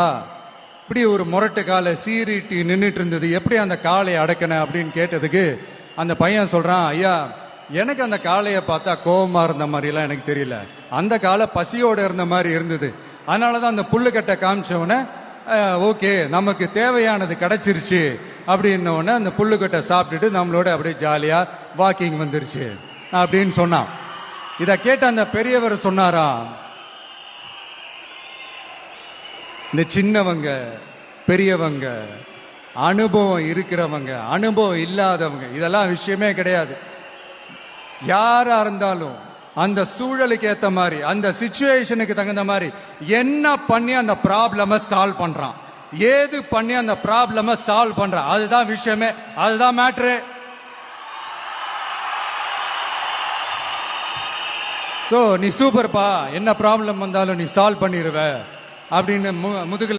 இப்படி ஒரு முரட்டு காலை சீறிட்டு நின்றுட்டு இருந்தது, எப்படி அந்த காளையை அடக்கணும் அப்படின்னு கேட்டதுக்கு அந்த பையன் சொல்றான், ஐயா எனக்கு அந்த காளையை பார்த்தா கோபமா இருந்த மாதிரிலாம் எனக்கு தெரியல, அந்த காலை பசியோடு இருந்த மாதிரி இருந்தது, அதனாலதான் அந்த புல்லுக்கட்டை காமிச்சவன ஓகே நமக்கு தேவையானது கிடைச்சிருச்சு அப்படின்னோடனே அந்த புல்லுக்கட்டை சாப்பிட்டுட்டு நம்மளோட அப்படியே ஜாலியா வாக்கிங் வந்துருச்சு அப்படின்னு சொன்னான். இதை கேட்ட அந்த பெரியவர் சொன்னாராம், இந்த சின்னவங்க பெரியவங்க அனுபவம் இருக்கிறவங்க அனுபவம் இல்லாதவங்க இதெல்லாம் விஷயமே கிடையாது. யாரா இருந்தாலும் அந்த சூழலுக்கு ஏத்த மாதிரி அந்த சிச்சுவேஷனுக்கு தகுந்த மாதிரி என்ன பண்ணி அந்த ப்ராப்ளம சால்வ் பண்றான், ஏது பண்ணி அந்த ப்ராப்ளம சால்வ் பண்றான், அதுதான் விஷயமே, அதுதான் மேட்ரு. சோ நீ சூப்பர்ப்பா, என்ன ப்ராப்ளம் வந்தாலும் நீ சால்வ் பண்ணிடுவ அப்படின்னு முதுகுல